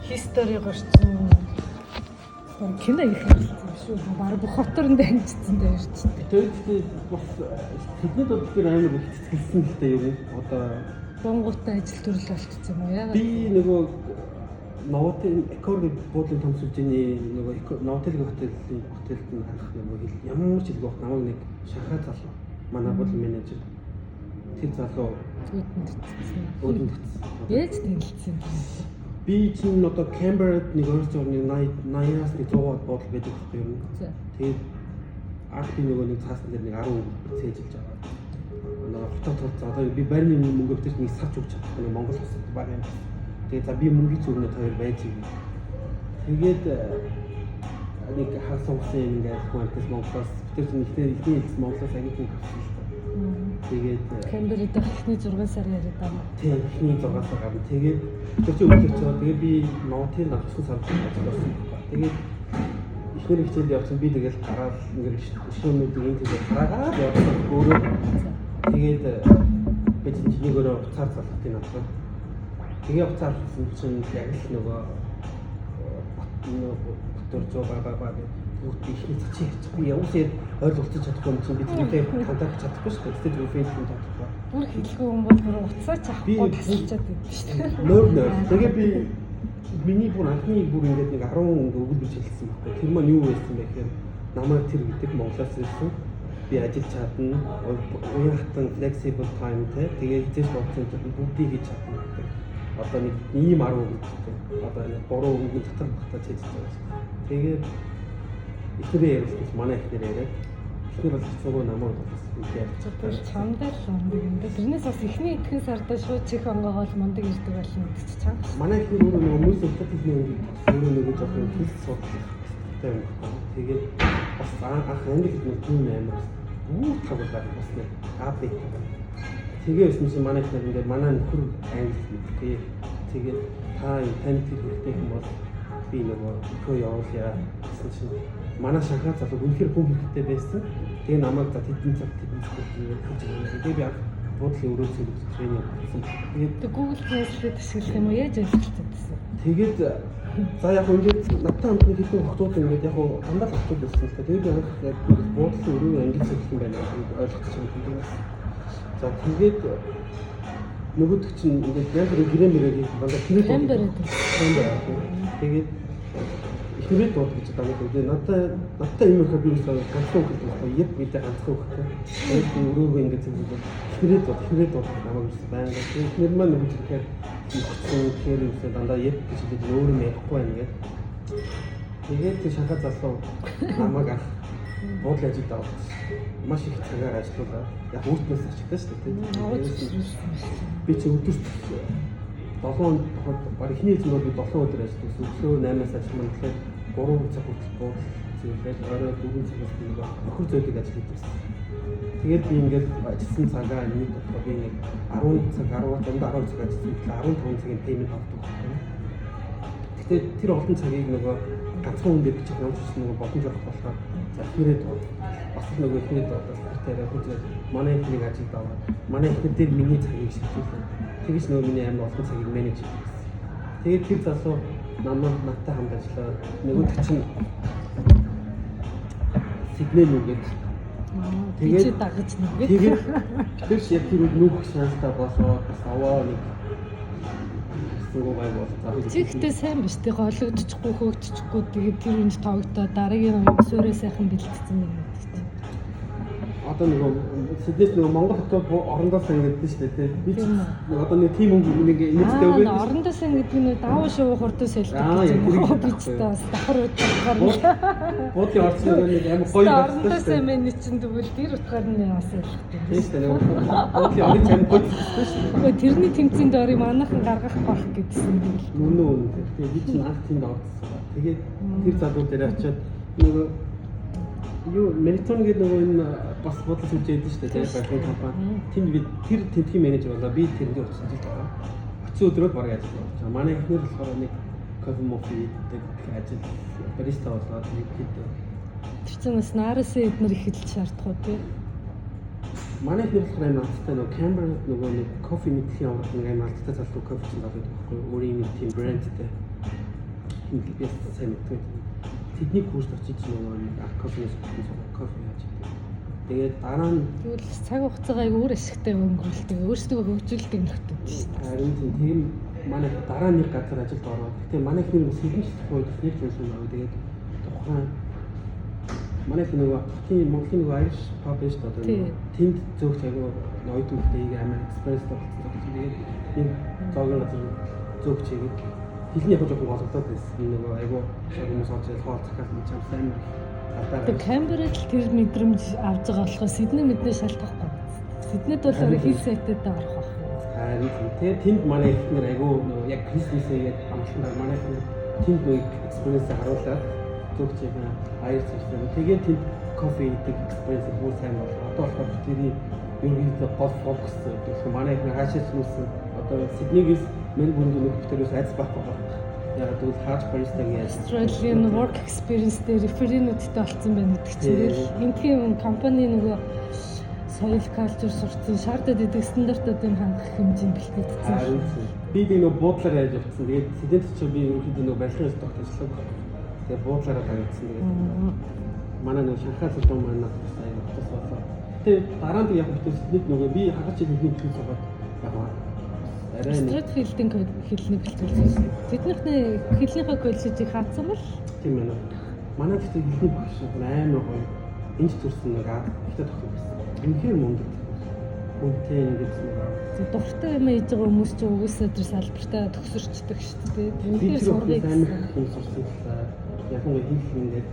History гарсан. Кино их харсан шүү. Бараг бүх хоторонд амжицсан дээр ч. Тэгээд бас тэдний бол тэр амар их цэцгэлсэн л дээ юу. Одоо Бонготтой ажил төрөл болчихсон юм уу яа? би нөгөө Новотел Экоргийн буудлын том сүлжээний нөгөө Новотелгийн хотелд нь харах нөгөө ямар ч хэлгүй намайг нэг шахаа залуу манай буудлын менежер тэр залуу өөдөнд тгцсэн. Яаж танилцсан юм? Би чинь одоо Canberra-д нэг 280-аас 100 буудлын байдаг байхгүй юу? Тэгээд арт нөгөө нэг цаасан дээр нэг 10 цээжилж байгаа. Нөгөө хотод тулцаа одоо би байрны мөнгө өвдөж нэг сарч өгч чадахгүй нэг Монгол хосод баг юм. Тэгээд за би мөнгө зүгнээ хоёр байж юм. Тэгээд нэг хаа сонгосон ингээд хүнээс Монголоос тэр чинь ихний Монголоос агитын авсан шүү дээ. Тэгээд Canberra-д ихний 6 сар яриад байгаа. Тийм ихний 6 сар гарна. Тэгээд тэр чинь өглөө очоод тэгээд би Новотел авсан сард ажилласан. Тэгээд ихнэр хичээл явсан би тэгээд гараад ингээд шүүмүүдийг ингээд гараагаад явсан. Өөрөө тэгээд би чинь нэгээрээ уцаар залхтыг авсан. Тэгээ уцаар авсан чинь яг л нөгөө Батөржоо баа ихний цачиг би явуулаад ойлголцож чадахгүй юм чинь би тэрнээ контакт чадахгүй шүү дээ. Тэгээд фэйсбүүк татахгүй. Бүр хэлгүй юм бол бүр уцаа чахгүй тасалчаад байдаг шүү дээ. Нөр. Тэгээ би миний бүр анхны бүр ингээд нэг 10 өгөл бич хэлсэн байхгүй. Тэр маань юу байсан бэ гэхээр намайг тэр гэдэг Монголоос ирсэн. Би ажиллаж чадна. Уян хатан flexible time тэгээ хийж бодсон чинь бүгдийг хийж чадна гэдэг. Одоо нэг ийм 10 өгөл гэдэг. Одоо нэг 3 өгөл татаж хийж байгаа. Тэгээд ихнэрээ ярьсан манай ихнэр яриад ихнэр бол цогоо намайг бодсон. Тэр чамдаа л мундаг юм да. Тэрнээс бас ихний итгэн сарда шууд чих онгоогоо л мундаг ирдэг болно гэдэг чи чам. Манай ихнэр өөрөө нөгөө мөс өвдөж хэлний юм өөрөө нөгөө жоохон хэл судлах хэрэгтэй юм байна. Тэгээд бас анх англи хэлний тийм амар бүр тавлаа бас нэг апдейт байна. Тэгээ өсөн чинь манай ихнэр ингээд манай нөхөр англи хэлтэй. Тэгээд та энэ танд хэрэгтэй юм бол би нөгөө көө явуулъя гэсэн чинь манай шанхаа залуу үнэхээр бүх хэрэгтэй байсан. Тэгээ намайг за тэдний цаг хийж байгаа. Тэгээ би буудлын өрөөсөө тренинг хийсэн. Тэгээд Google Translate ашиглах юм уу яаж ажиллаж байсан? Тэгээд за яг ингээд надтай хамт нэг хэдэн хотууд ингээд яг дандаа л хотууд байсан. Тэгээд би яг буудлын өрөө англи хэлсэн байна гэж ойлгосон юм. За тэгээд нөгөөдөг чинь ингээд яг гэрэмэрэг дандаа Canberra. Тэгээд ихнэрээ дууд гэж байгаа юм. Тэгээд надтай юм их би ганцхан үг гэдэг байна. Яг бид ганцхан үг гэдэг. Тэгээд өрөөгөө ингээд зөвлөв. Ихнэрээ дууд намайг ирсэн байна. Ихнэр маань нэг ихээр тэгэхээр үсээ дандаа яг гэж хэлээд өөрөө ярихгүй байна гэдэг. Тэгээд тэр шахаа залуу намайг анх буудлын ажилд аваад маш их цагаар ажиллуулаад яг үүтнээс ачигдаа шүү дээ. Би чи өдөрт 7 баг ихний эзэн бол 7 өдөр ажилласан. Өглөө 8-аас ажилласан. Тэгэхээр 3 цаг хүртэл буудлын зүйлээд орой 4 цагаас би нөхөр зөөлөг ажиллаж байсан. Тэгээд би ингээд ажилласан цагаа нэг би нэг 10 цаг 10 дунд 12 цаг ажилласан. 15 цагийн пеймент авдаг. Гэтэ тэр олон цагийг нөгөө ганцхан хүн дээр бичих юм шиг нөгөө боломж авах болохоор за ихнэрээ бас нөгөө ихнэрээ дуудаад хүчээр манай ихнийг ажилд аваад манай ихнэр дээр миний цагийг шилжүүлсэн. Тэгэж нөгөө миний амар олон цагийг менеж хийсэн. Тэгээд тэр залуу надтай хамт ажиллаад нөгөө чинь Сидней нүгээд тэгээд дагаж нүгээд тэгээд тэр яг тэр нүх шанстай болоо бас аваа нэг Чигтэй сайн биш тий гологдчихгүй хөөгдчихгүй тэгээд тэр үнд тоогдоо дараагийн суурай сайхан бэлтгэсэн юм гэдэг чинь. Одоо нөгөө Сиднейс нөгөө Монгол хотод орондоо сан гэдэг шүү дээ тий. Би ч одоо нэг тийм нэг энэтэй үгүй. Орондоо сан гэдэг нь давуу шувуу хурдан сэлдэг юм. Би ч бас давхар утгаар нь. Буудлын орцны нэг амар гоё байна. Орондоо сан мэн чинь тэгвэл тэр утгаар нь бас ялхдаг. Тийм шүү дээ. Буудлын орны чам бодсон шүү дээ. Тэрний тэмцээнд дөрийг манайхан гаргах байх гэдсэн юм. Үнэн. Тэгээ би чинь анх тэнд орсон. Тэгээд тэр залуу дээр очиод нөгөө юу Мэритон гэдэг нөгөө энэ бас бодлоо сүлжээд шүү дээ. Тэгээд компани. Тэнд би тэр тентхийн менежер болоо би тэнд очиж байгаа. Очиж өдрөө баг ажиллаж байгаа. Манай ихнэр болохоор нэг кофе мофи гэдэг ажил бариста болоод нэг хэд тэр чинь бас наараас эднэр их хэлж шаардах уу тий. манай их болохоор амар алцтай нөгөө Camber нөгөө нэг кофе мэдхийн авах нэг амар алцтай залуу кофе чинь авах байхгүй өөрийн нэг тийм брэндтэй би сайн мэдгүй тэдний курс очиж нөгөө нэг кофенес кофе яаж гэдэг. Тэгээд дараа нь тэгвэл цаг хугацаагаа өөр ашигтай өнгөрүүлдэг өөрсдөө хөгжүүлдэг нөхдөд шүү дээ. Харин тийм манай дараа нэг газар ажилд ороод гэхдээ манай их нэг сэлгэн шилжих үед нэг зүйл юм аа. Тэгээд тухайн манай их нөгөө хотын Монголын нөгөө Irish pub биш одоо тэнд зөвхөн айгу ноёд үлдээг амар экспресс болсон. Тэгээд энэ зоогийн газар зөвхөн чигээд хэлний яг жоохон голдоод байсан. Нөгөө айгу хүмүүс орж ирээд хоол захиалж юм сайн амар. Тэгээд Камберэл тэр мэдрэмж авч байгаа болохоо Сидней мэднэ шалтгаахгүй. Сиднейд бол хэл сайтай орох байх. Харин тэгээд тэнд манай ихнэр айгу нөгөө яг Крисмисээ амлахнаар манай ихнэр тэнд нөгөө экспириенс харуулад зөвхөн чигээ аяр цэвсэн. Тэгээд тэнд кофе идэг экспириенс бүр сайн болоо. Одоо болохоор тэрний ерөнхийдөө гол фокус гэдэг манай ихнэр хаашаа сүнсэн одоо Сиднейгээс Мельбурнд нөхдөөрөөс айц байхгүй байна. Яг тэгвэл хаач баристагийн Australian work experience дээр референүүдтэй болсон байна гэдэг чинь энэ тийм компани нөгөө соёл калчур сурцсан шаардаад идэг стандартуудын хангах хэмжээнд бэлтгэгдсэн. Би нөгөө буудлаар яаж явцсан. Тэгээд студент ч би ерөнхийдөө нөгөө барилгын стокт ажиллаж байгаа. Тэгээд буудлаараа гаргацсан. Тэгээд манай нөгөө Шанхай солон манай сайн утас болоо. Тэгээд дараа нь яг хөтөс нэг нөгөө би хагас чиг нэг хэлж байгаа яг арай стрит филдинг хэлний бэлтгэлсэн. Тэднийхний хэлнийхээ коллежийг хаацсан бол тийм байна. Манай гэхдээ хэлний багш амар гоё. Энд төрсэн нэг ихтэй тогтсон. Үнэхээр мундаг. Үнтэй ингэж нэг дуртай юм ээж байгаа хүмүүс ч угсаа тэр салбартаа төгсөрчдөг шүү дээ. Үнэхээр сургууль амар юм сурсан. Яг нэг хэл ингээд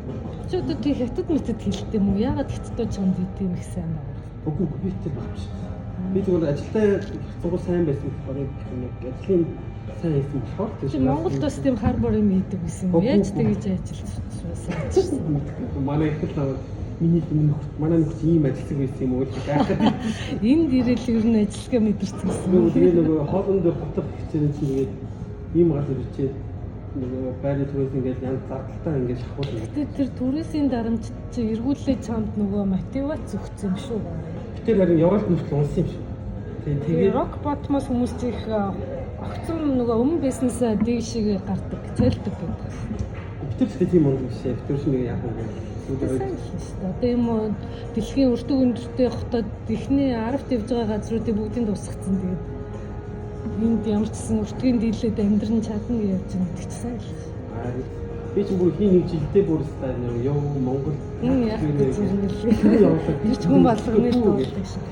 ч одоо тий хятад мэтэд хэлдэг юм уу? Яагаад хятадууд чонд тийм их сайн байна? Үгүй би тэр багш. Би зүгээр ажилдаа сургууль сайн байсан болохоор нэг ажлын сайн хийсэн болохоор тийм Монголд бас тийм харбор юм хийдэг гэсэн юм. Яаж тэгэж ажилласан? Манай их л миний манай нөхд ийм ажиллаг байсан юм уу гэж гайхаад. Энд ирэл ер нь ажиллагаа мэдэрсэн гэсэн. Тэгээ нөгөө хоолнд хотох хичээл чинь тэгээд ийм газар ирчээд нөгөө байрны түрээс ингээд янз зардалтай ингээд шахуулна. Гэтэ тэр түрээсийн дарамт чи эргүүлээ чамд нөгөө мотивац өгсөн юм шүү. Тэр харин Европ нөхд унсан юм шүү. Тэгээд рок ботмос хүмүүс их огцом нөгөө өмнө бизнесээ дийшээ гардаг, цэлдэг гэдэг. Битэрчтэй тийм мундаг бишээ. Битэрч нэг яг юм. Одоо юм уу дэлхийн өртөг өндөртэй хотод ихний 10-т явж байгаа газруудыг бүгдийг тусгацсан. Тэгээд энд ямар ч гэсэн өртгийн дийлээд амьдран чадна гэж явж байгаа гэдэг чинь сайн л. Би ч бүр хий нэг жилдээ бүр стайл яв Монгол. Энэ яг тийм ч хүн болгоны л дуулдаг шиг.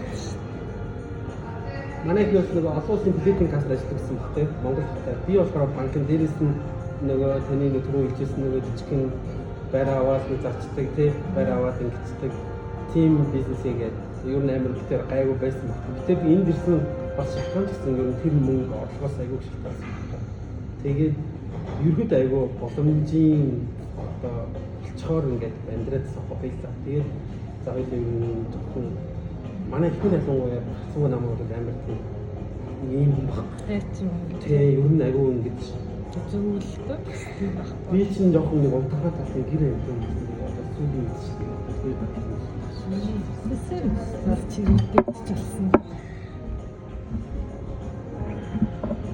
Манай их нэг олон улсын билетийн касс ажиллагдсан багтэй Монголд. Би болохоор банкн дээрээс нь нөгөө таны нэг түрүү хэлжсэн нөгөө жижигхэн байр аваад нэг зарчдаг тий байр аваад ингэцдэг тим бизнесээгээд ер нь амар битэр гайгүй байсан баг. Гэтэ би энд ирсэн бас шалтгаан гэсэн ер нь тэр мөнгө орлогоос айгүй шалтгаалсан. Тэгээд ерөөд айгүй боломжийн одоо болцохоор ингээд амьдраадсан хоббилаа. Тэгээд за хоёул ер нь зөвхөн манай ихний ялангуяа цуг намууд амар тийм ийм баг. Тий ер нь айгүй ингэж зөвлөлтөө би чинь жоохон нэг унтахад талын гэр юм юм. Сүүлийн шүү дээ. Сэсэр чирэгдэж болсон.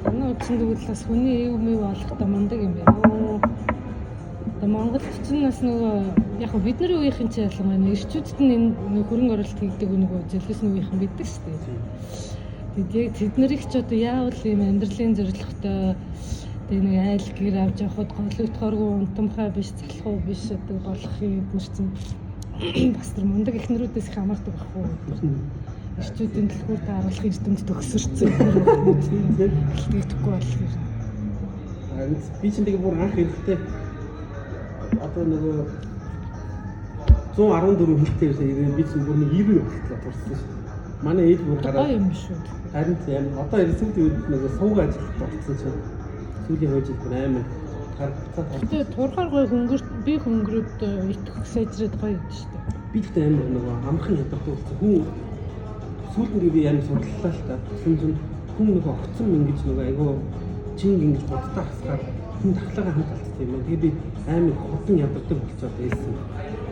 Манай чинь тэгвэл бас хүний эв мэв олохдоо мундаг юм байна. Одоо Монголд чинь бас нөгөө яг бидний үеийнхэн ч ялангуяа ирчүүдэд нь энэ хөрөнгө оруулалт хийдэг нөгөө зэлгэсний үеийнхэн биддэг шүү дээ. Тэгээд яг тэднэрийг ч одоо яавал юм амьдралын зорилготой тэг нэг айл гэр авч явахд голөгдохооргүй унтамхай биш залхуу биш одоо болохын эднэрсэн бас тэр мундаг эхнэрүүдээс их хамаардаг байхгүй юу? Ирчүүдийн дэлгүүр тааруулах эрдэмт төгсөрцөн хэлтгэхгүй болох юм. Би чинь тэгээ бүр анх ирэхдээ одоо нөгөө 114 хэлтэй ирсэн би чинь бүр нэг 90 болтлоо турсан шүү. Манай ээж бүр гараад юм шүү. Харин тийм одоо ирсэн үед нөгөө сууг ажиллах болсон чинь сүүлийн хойж амар харцаа. Тэгээ турхаар гой хөнгөрт би хөнгөрөд итгэх сайжраад гоё юм шүү дээ. Би тэгтээ амар нөгөө амархан яддаг болсон. Хүн сүүлдээ би амар судлалаа л та. Тэгсэн чинь хүн нөгөө огцом ингэж нөгөө айгүй чинь ингэж бодтаа хасгаар хүн тахлагаа хамт алдсан юм. Тэгээ би амар хурдан яддаг болчиход байсан.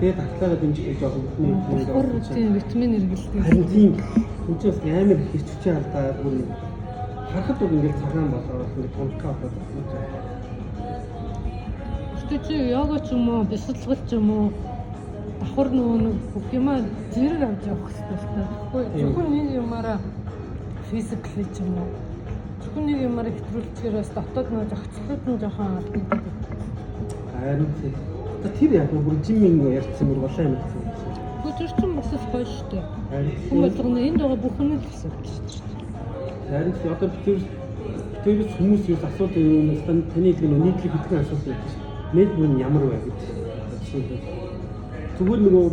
Тэгээд татлаараа дэмжих жоохон Давхар тийм витамин хэрэглэдэг. харин тийм үнчээс амар их хэрчвчээ алдаа бүр харахад бол ингээд цагаан болоод ингээд тунхаа болоод байна. Гэтэ чи йога ч юм уу, бясалгал ч юм уу давхар нөгөө нэг бүх юмаа зэрэг авч явах хэрэгтэй л та. Зөвхөн нэг юмараа физикли ч юм уу. Зөвхөн нэг юмараа хэтрүүлчихээр бас дотоод нөгөө зохицлууд нь жоохон алдагддаг. Харин тэр яг бүр жимийн ярьсан бүр болоо юм гэсэн. Хөдөлсөн бас гоё шүү дээ. Харин Хүмүүс энд байгаа бүх юм л гэсэн үг шүү дээ. харин одоо битүүрс хүмүүс юу асуулт юм таны хэлген нийтлэг хэдхэн асуулт байдаг шүү. Мэлбүрн ямар вэ гэж. Зүгээр нөгөө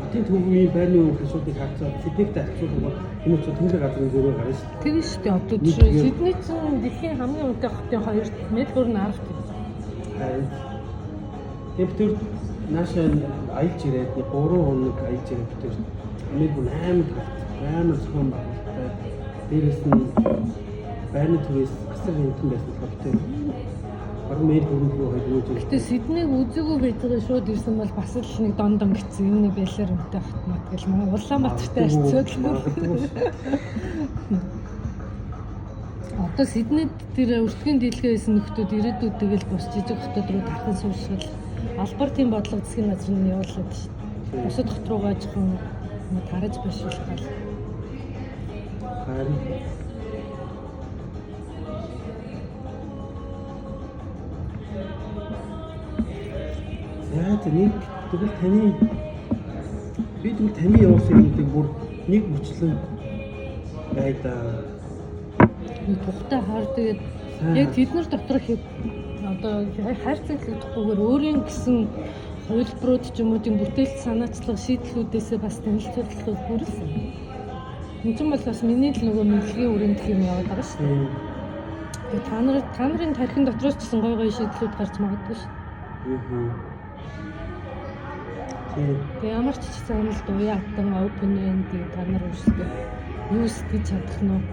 хотын төвийн байрны асуудлыг харцаад Сиднейтэй харьцуулбал хүмүүс ч тэнгэр газрын зөрөө гарна шүү. Тэр нь шүү дээ. Одоо жишээ Сидней чинь дэлхийн хамгийн өндөр хотын 2-т Мельбурн 10-т гэж. Харин тэр наашаа аялж ирээд 3 хоног аялж ирээд битүүр Мельбурн амар зөвхөн байгуултай. Дээрээс нь байрны төвөөс асар хэмтэн байсан болохоор баруун Мельбурн руу хойгооч. Гэтэ Сиднейг үзээгүй байцгаа шууд ирсэн бол бас л нэг дондон гэсэн юм нэг байлаар үнэтэй хатмат гэж манай Улаанбаатартай харьцуулбал. Одоо Сиднейд тэр өртгийн дийлхээ байсан нөхдүүд ирээдүйд тэгэл бус жижиг хотод руу тархан сууршил албар тийм бодлого засгийн газар нь явуулаад шүү дээ. Бусад хот руугаа жоохон тараж бишүүлдэг. Харин яа тэнийг тэгвэл таны явуулсан юмыг бүр нэг бүчлэн байдаа. Нэг тухтай хаар тэгээд яг тэднэр доторх одоо хайрцаглагдахгүйгээр өөрийн гэсэн хувилбарууд ч юм уу тийм бүтээлч санаачлага шийдлүүдээсээ бас танилцуулах хүрсэн. Энд чинь бол бас миний л нөгөө мэдлэгийн үрэмт юм яваад байгаа шүү дээ. Тэгээд та нарын тархин дотроос ч гэсэн гой гой шийдлүүд гарч магадгүй шүү. Тэгээ ямар ч сайн л дуяа атан open end та нар үүсдэг. Юу сэтгэж чадах нь